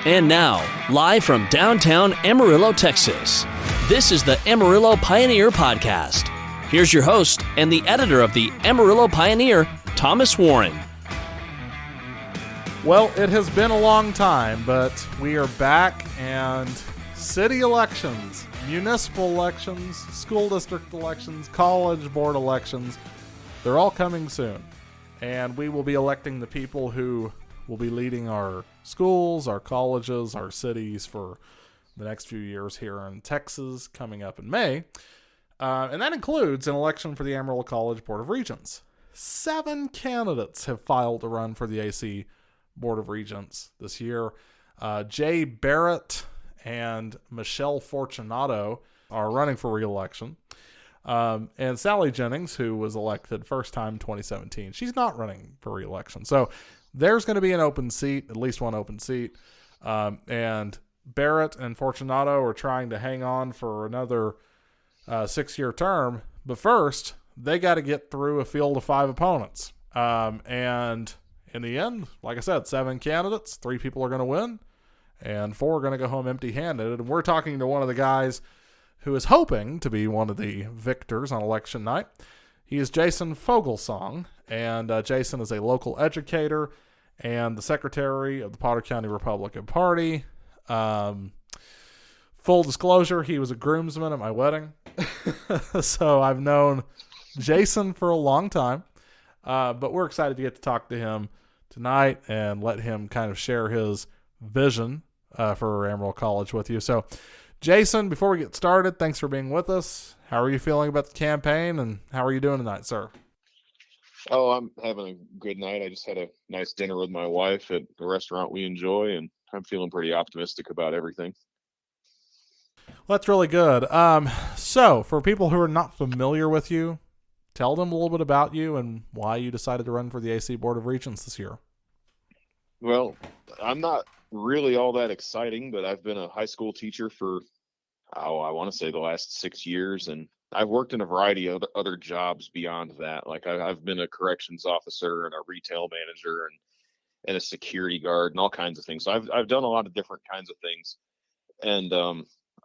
And now, live from downtown Amarillo, Texas, this is the Amarillo Pioneer Podcast. Here's your host and the editor of the Amarillo Pioneer, Thomas Warren. Well, it has been a long time, but we are back, and city elections, municipal elections, school district elections, college board elections, they're all coming soon. And we will be electing the people who will be leading our schools, our colleges, our cities for the next few years here in Texas coming up in May. And that includes an election for the Amarillo College Board of Regents. 7 candidates have filed to run for the AC Board of Regents this year. Jay Barrett and Michelle Fortunato are running for re-election. And Sally Jennings, who was elected first time in 2017, she's not running for re-election. So there's going to be an open seat, at least one open seat. And Barrett and Fortunato are trying to hang on for another 6-year term. But first, they got to get through a field of 5 opponents. And in the end, like I said, 7 candidates, 3 people are going to win, and 4 are going to go home empty-handed. And we're talking to one of the guys who is hoping to be one of the victors on election night. He is Jason Foglesong, and Jason is a local educator and the secretary of the Potter County Republican Party. Full disclosure, he was a groomsman at my wedding. So I've known Jason for a long time, but we're excited to get to talk to him tonight and let him kind of share his vision for Amarillo College with you. So Jason, before we get started, thanks for being with us. How are you feeling about the campaign, and how are you doing tonight, sir? Oh, I'm having a good night. I just had a nice dinner with my wife at a restaurant we enjoy, and I'm feeling pretty optimistic about everything. Well, that's really good. So for people who are not familiar with you, tell them a little bit about you and why you decided to run for the AC Board of Regents this year. Well, I'm not really all that exciting, but I've been a high school teacher for, I want to say the last 6 years, and I've worked in a variety of other jobs beyond that. Like I've been a corrections officer and a retail manager and a security guard and all kinds of things. So I've done a lot of different kinds of things. And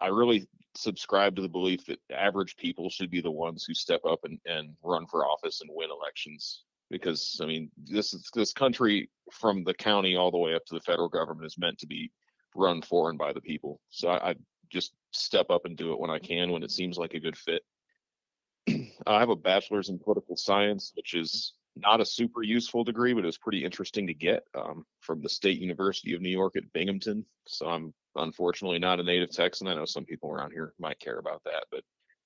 I really subscribe to the belief that average people should be the ones who step up and run for office and win elections. Because, I mean, this country from the county all the way up to the federal government is meant to be run for and by the people. So I just step up and do it when I can, when it seems like a good fit. I have a bachelor's in political science, which is not a super useful degree, but it was pretty interesting to get from the State University of New York at Binghamton. So I'm unfortunately not a native Texan. I know some people around here might care about that, but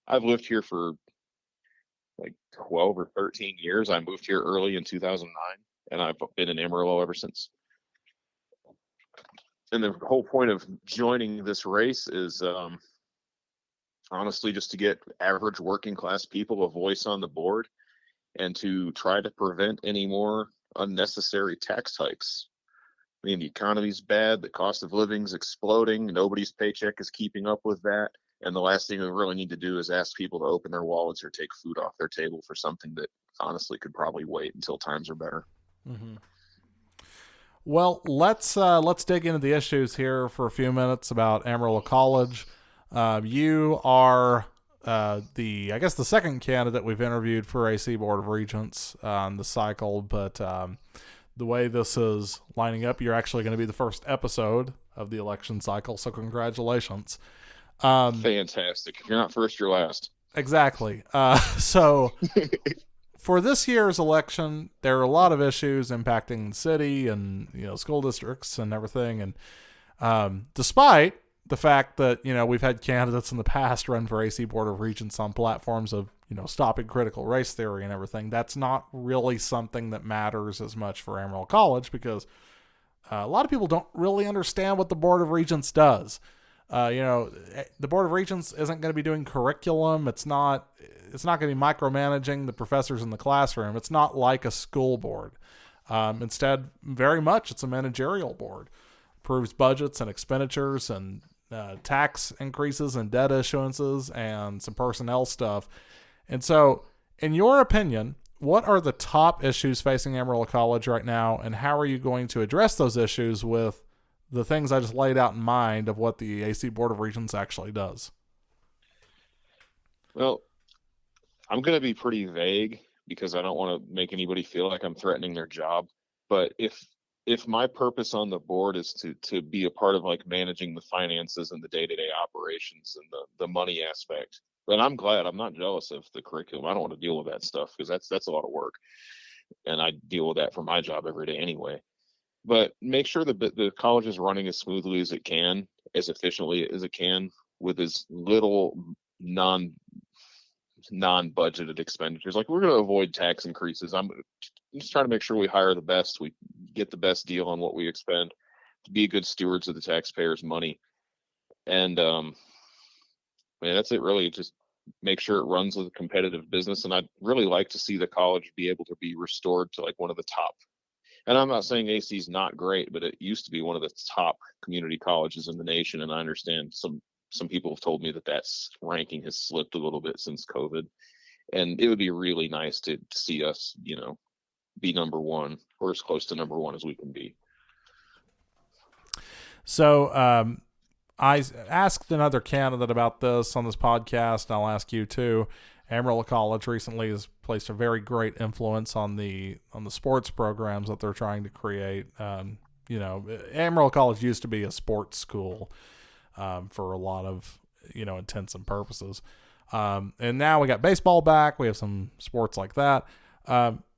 I've lived here for like 12 or 13 years. I moved here early in 2009, and I've been in Amarillo ever since. And the whole point of joining this race is honestly just to get average working class people a voice on the board and to try to prevent any more unnecessary tax hikes. I mean, the economy's bad, the cost of living's exploding, nobody's paycheck is keeping up with that. And the last thing we really need to do is ask people to open their wallets or take food off their table for something that honestly could probably wait until times are better. Mm-hmm. Well, let's dig into the issues here for a few minutes about Amarillo College. You are the second candidate we've interviewed for AC Board of Regents on the cycle, but the way this is lining up, you're actually going to be the first episode of the election cycle, so congratulations. Fantastic. If you're not first, you're last. Exactly. So for this year's election, there are a lot of issues impacting the city and, school districts and everything. And despite the fact that, we've had candidates in the past run for AC Board of Regents on platforms of, stopping critical race theory and everything, that's not really something that matters as much for Amarillo College because a lot of people don't really understand what the Board of Regents does. The Board of Regents isn't going to be doing curriculum. It's not going to be micromanaging the professors in the classroom. It's not like a school board. Instead, very much it's a managerial board. Approves budgets and expenditures and tax increases and debt issuances and some personnel stuff. And so, in your opinion, what are the top issues facing Amarillo College right now, and how are you going to address those issues with the things I just laid out in mind of what the AC Board of Regents actually does? Well, I'm going to be pretty vague because I don't want to make anybody feel like I'm threatening their job. But if my purpose on the board is to be a part of like managing the finances and the day-to-day operations and the money aspect, then I'm glad. I'm not jealous of the curriculum. I don't want to deal with that stuff because that's a lot of work, and I deal with that for my job every day anyway. But make sure that the college is running as smoothly as it can, as efficiently as it can, with as little non non-budgeted expenditures. Like we're going to avoid tax increases. I'm just trying to make sure we hire the best, we get the best deal on what we expend, to be good stewards of the taxpayers' money. And man, that's it really. Just make sure it runs as a competitive business. And I'd really like to see the college be able to be restored to like one of the top. And I'm not saying AC is not great, but it used to be one of the top community colleges in the nation. And I understand some people have told me that that's ranking has slipped a little bit since COVID. And it would be really nice to see us, be number one or as close to number one as we can be. So I asked another candidate about this on this podcast, and I'll ask you too. Amarillo College recently has placed a very great influence on the sports programs that they're trying to create. Amarillo College used to be a sports school for a lot of intents and purposes, and now we got baseball back. We have some sports like that.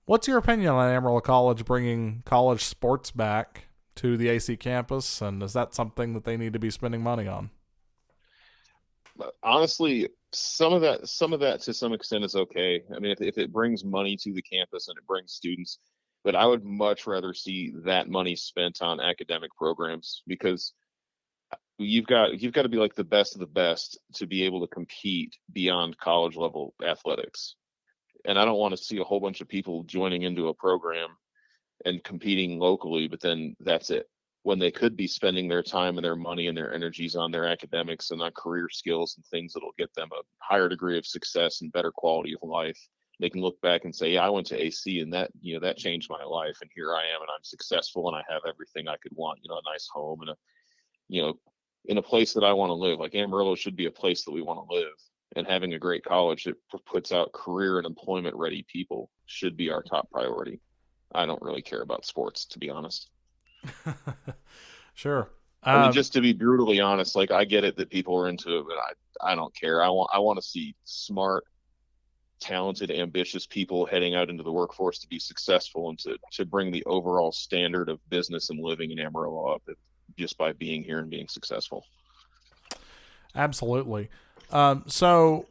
What's your opinion on Amarillo College bringing college sports back to the AC campus, and is that something that they need to be spending money on? Honestly, some of that to some extent is okay. I mean, if it brings money to the campus and it brings students, but I would much rather see that money spent on academic programs, because you've got to be like the best of the best to be able to compete beyond college level athletics. And I don't want to see a whole bunch of people joining into a program and competing locally, but then that's it, when they could be spending their time and their money and their energies on their academics and on career skills and things that'll get them a higher degree of success and better quality of life. They can look back and say, yeah, I went to AC and that changed my life, and here I am and I'm successful and I have everything I could want, a nice home and in a place that I want to live. Like Amarillo should be a place that we want to live, and having a great college that puts out career and employment ready people should be our top priority. I don't really care about sports, to be honest. Sure. I mean, just to be brutally honest, like I get it that people are into it, but I don't care. I want to see smart, talented, ambitious people heading out into the workforce to be successful and to bring the overall standard of business and living in Amarillo up just by being here and being successful. Absolutely. Amarillo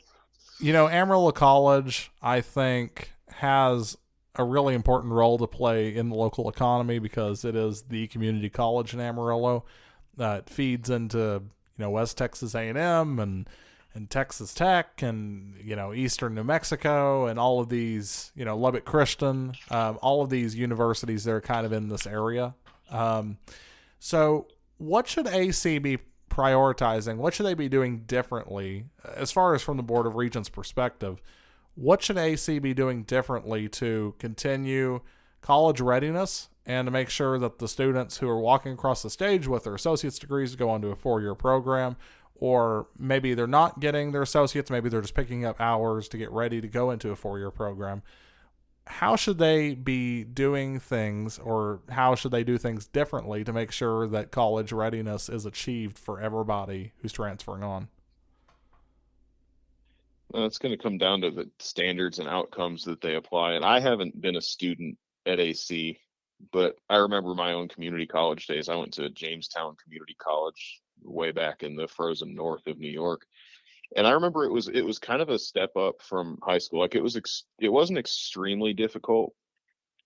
College, I think, has a really important role to play in the local economy because it is the community college in Amarillo. It feeds into West Texas A&M and Texas Tech and Eastern New Mexico and all of these Lubbock Christian, all of these universities that are kind of in this area. So what should AC be prioritizing? What should they be doing differently as far as from the Board of Regents perspective? What should AC be doing differently to continue college readiness and to make sure that the students who are walking across the stage with their associate's degrees go on to a 4-year program, or maybe they're not getting their associates, maybe they're just picking up hours to get ready to go into a 4-year program? How should they be doing things, or how should they do things differently to make sure that college readiness is achieved for everybody who's transferring on? It's going to come down to the standards and outcomes that they apply. And I haven't been a student at AC, but I remember my own community college days. I went to Jamestown Community College way back in the frozen north of New York. And I remember it was kind of a step up from high school. Like it wasn't extremely difficult,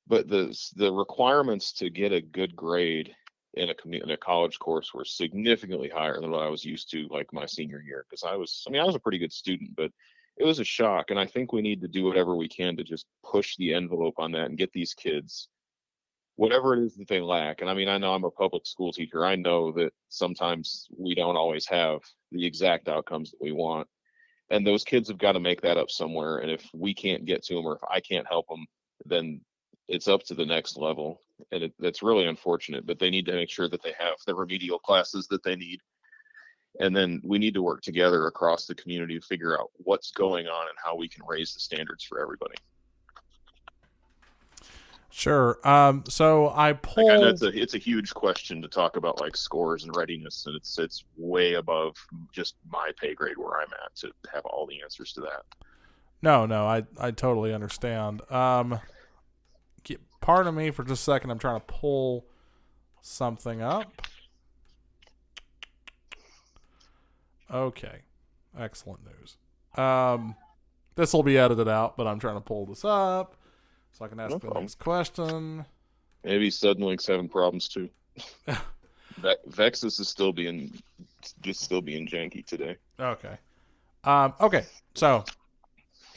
but the requirements to get a good grade in a college course were significantly higher than what I was used to, like my senior year. Because I was a pretty good student, but it was a shock. And I think we need to do whatever we can to just push the envelope on that and get these kids whatever it is that they lack. And I mean, I know I'm a public school teacher. I know that sometimes we don't always have the exact outcomes that we want. And those kids have got to make that up somewhere. And if we can't get to them, or if I can't help them, then it's up to the next level, and that's really unfortunate. But they need to make sure that they have the remedial classes that they need, and then we need to work together across the community to figure out what's going on and how we can raise the standards for everybody. Sure. So I pulled. Like, I know it's a huge question to talk about, like scores and readiness, and it's way above just my pay grade where I'm at to have all the answers to that. No, I totally understand. Pardon me for just a second. I'm trying to pull something up. Okay. Excellent news. This will be edited out, but I'm trying to pull this up so I can ask the next question. Maybe Suddenlink's having problems too. Vexus is still being janky today. Okay. Okay. So,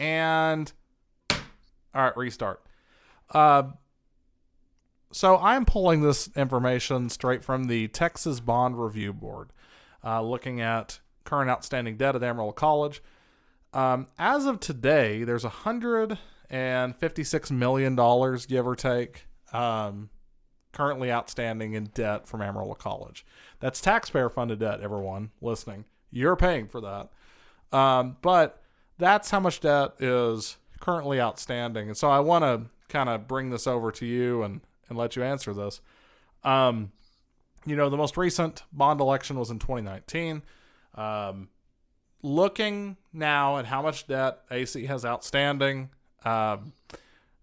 and all right, restart. So I'm pulling this information straight from the Texas Bond Review Board, looking at current outstanding debt at Amarillo College. As of today, there's $156 million, give or take, currently outstanding in debt from Amarillo College. That's taxpayer-funded debt, everyone listening. You're paying for that. But that's how much debt is currently outstanding. And so I want to kind of bring this over to you and let you answer this. The most recent bond election was in 2019. Looking now at how much debt AC has outstanding,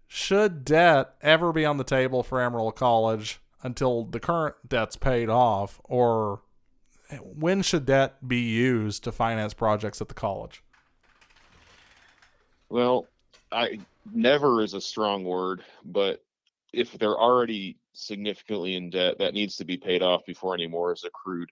should debt ever be on the table for Amarillo College until the current debt's paid off, or when should debt be used to finance projects at the college? Well, never is a strong word, but if they're already significantly in debt, that needs to be paid off before any more is accrued.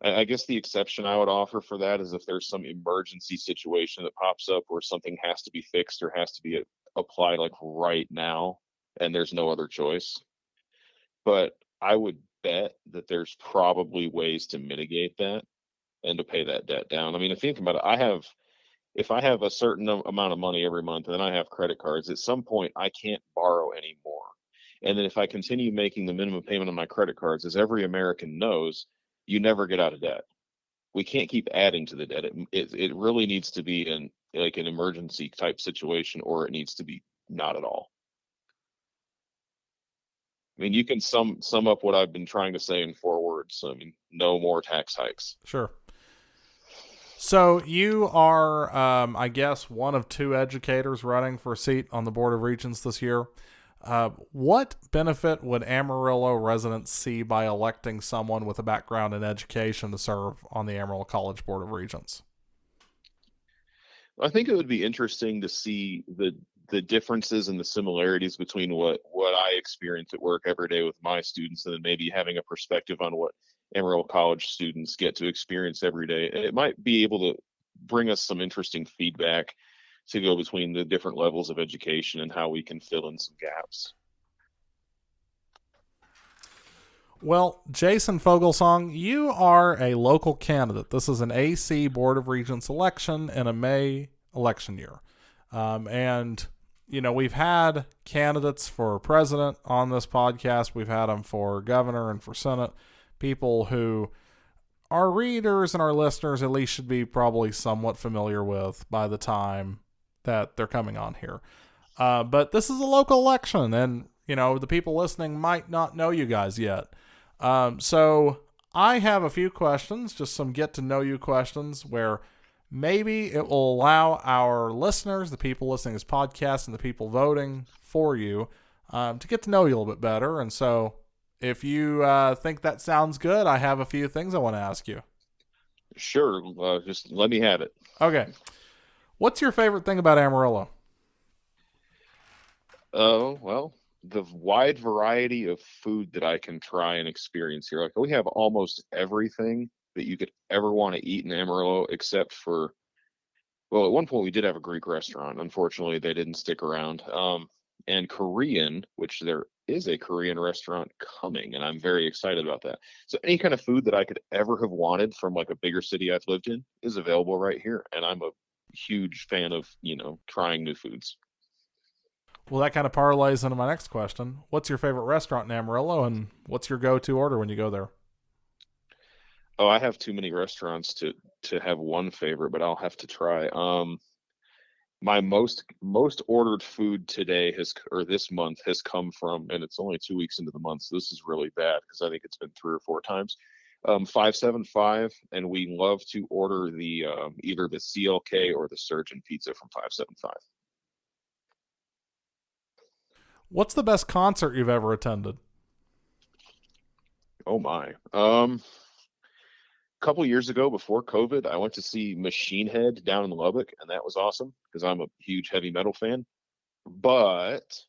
I guess the exception I would offer for that is if there's some emergency situation that pops up where something has to be fixed or has to be applied like right now, and there's no other choice. But I would bet that there's probably ways to mitigate that and to pay that debt down. I mean, if you think about it, if I have a certain amount of money every month and then I have credit cards, at some point I can't borrow anymore. And then if I continue making the minimum payment on my credit cards, as every American knows, you never get out of debt. We can't keep adding to the debt. It really needs to be in like an emergency type situation, or it needs to be not at all. I mean, you can sum up what I've been trying to say in 4 words. I mean, no more tax hikes. Sure. So you are, I guess, one of 2 educators running for a seat on the Board of Regents this year. What benefit would Amarillo residents see by electing someone with a background in education to serve on the Amarillo College Board of Regents? I think it would be interesting to see the differences and the similarities between what I experience at work every day with my students, and then maybe having a perspective on what Amarillo College students get to experience every day. It might be able to bring us some interesting feedback to go between the different levels of education and how we can fill in some gaps. Well, Jason Foglesong, you are a local candidate. This is an AC Board of Regents election in a May election year. And, we've had candidates for president on this podcast. We've had them for governor and for Senate. People who our readers and our listeners at least should be probably somewhat familiar with by the time that they're coming on here. But this is a local election, and, the people listening might not know you guys yet. So I have a few questions, just some get-to-know-you questions, where maybe it will allow our listeners, the people listening to this podcast, and the people voting for you, to get to know you a little bit better. And so if you think that sounds good, I have a few things I want to ask you. Sure. Just let me have it. Okay. What's your favorite thing about Amarillo? Oh, well, the wide variety of food that I can try and experience here. Like, we have almost everything that you could ever want to eat in Amarillo, except for, well, at one point we did have a Greek restaurant. Unfortunately, they didn't stick around. And Korean, which there is a Korean restaurant coming, and I'm very excited about that. So any kind of food that I could ever have wanted from like a bigger city I've lived in is available right here. And I'm a huge fan of, trying new foods. Well, that kind of parlays into my next question. What's your favorite restaurant in Amarillo, and what's your go-to order when you go there? Oh, I have too many restaurants to have one favorite, but I'll have to try. My most ordered food today or this month has come from, and it's only 2 weeks into the month, so this is really bad because I think it's been 3 or 4 times. 575, and we love to order the either the CLK or the Surgeon pizza from 575. What's the best concert you've ever attended? Oh my. A couple years ago before COVID, I went to see Machine Head down in Lubbock, and that was awesome because I'm a huge heavy metal fan. But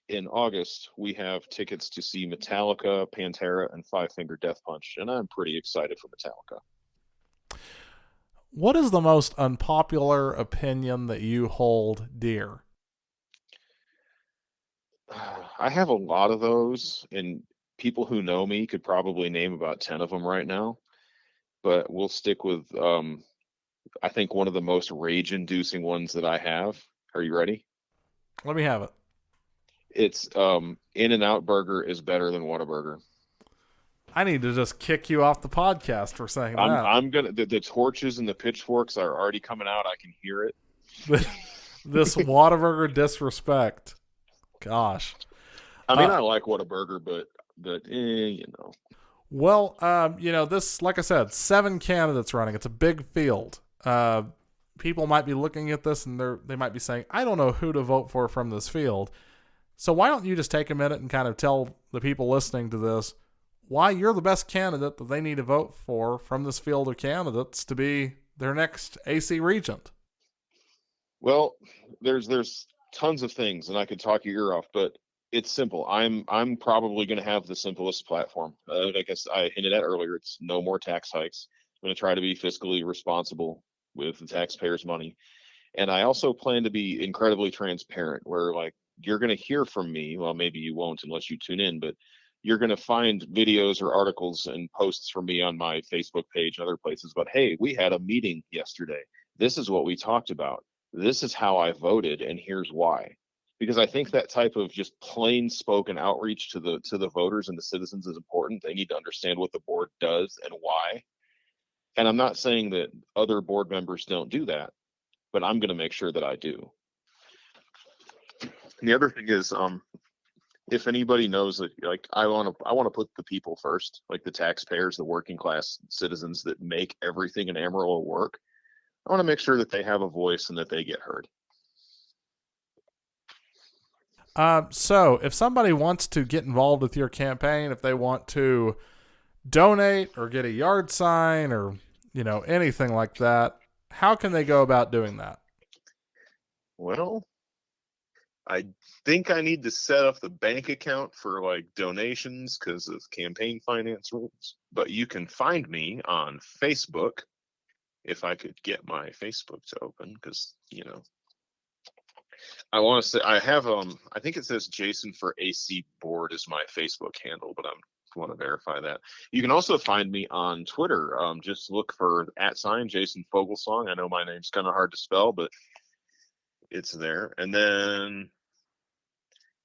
in August, we have tickets to see Metallica, Pantera, and Five Finger Death Punch, and I'm pretty excited for Metallica. What is the most unpopular opinion that you hold dear? I have a lot of those, and people who know me could probably name about 10 of them right now, but we'll stick with I think one of the most rage-inducing ones that I have. Are you ready? Let me have it. It's In-N-Out Burger is better than Whataburger. I need to just kick you off the podcast for saying that. I'm gonna the torches and the pitchforks are already coming out. I can hear it. This Whataburger disrespect. Gosh. I mean, I like Whataburger, but you know. Well, this, like I said, 7 candidates running. It's a big field. People might be looking at this and they might be saying, I don't know who to vote for from this field. So why don't you just take a minute and kind of tell the people listening to this why you're the best candidate that they need to vote for from this field of candidates to be their next AC regent? Well, there's tons of things, and I could talk your ear off, but it's simple. I'm probably going to have the simplest platform. I guess I hinted at earlier, it's no more tax hikes. I'm going to try to be fiscally responsible with the taxpayers' money. And I also plan to be incredibly transparent, where like you're going to hear from me. Well, maybe you won't unless you tune in, but you're going to find videos or articles and posts from me on my Facebook page and other places. But hey, we had a meeting yesterday. This is what we talked about. This is how I voted, and here's why. Because I think that type of just plain spoken outreach to the voters and the citizens is important. They need to understand what the board does and why. And I'm not saying that other board members don't do that, but I'm going to make sure that I do. And the other thing is, if anybody knows that, like, I want to put the people first, like the taxpayers, the working class citizens that make everything in Amarillo work. I want to make sure that they have a voice and that they get heard. So if somebody wants to get involved with your campaign, if they want to donate or get a yard sign or, anything like that, how can they go about doing that? Well, I think I need to set up the bank account for like donations because of campaign finance rules, but you can find me on Facebook if I could get my Facebook to open, because, I want to say I have I think it says Jason for AC Board is my Facebook handle, but I want to verify that. You can also find me on Twitter. Just look for @ Jason Foglesong. I know my name's kind of hard to spell, but it's there. And then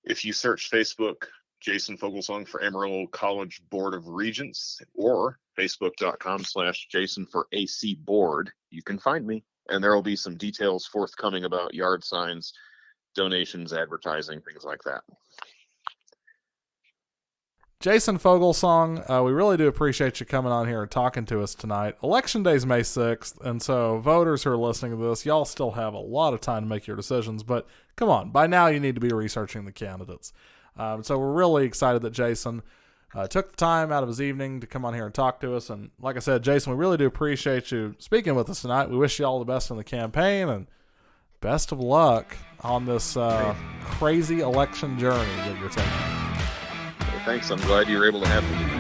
if you search Facebook Jason Foglesong for Amarillo College Board of Regents or facebook.com/Jason for AC Board, you can find me. And there will be some details forthcoming about yard signs, donations, advertising, things like that. Jason Foglesong, we really do appreciate you coming on here and talking to us tonight. Election Day is May 6th, and so voters who are listening to this, y'all still have a lot of time to make your decisions, but come on, by now you need to be researching the candidates. So we're really excited that Jason took the time out of his evening to come on here and talk to us. And like I said, Jason, we really do appreciate you speaking with us tonight. We wish you all the best in the campaign and best of luck on this crazy election journey that you're taking. Well, thanks. I'm glad you were able to have me.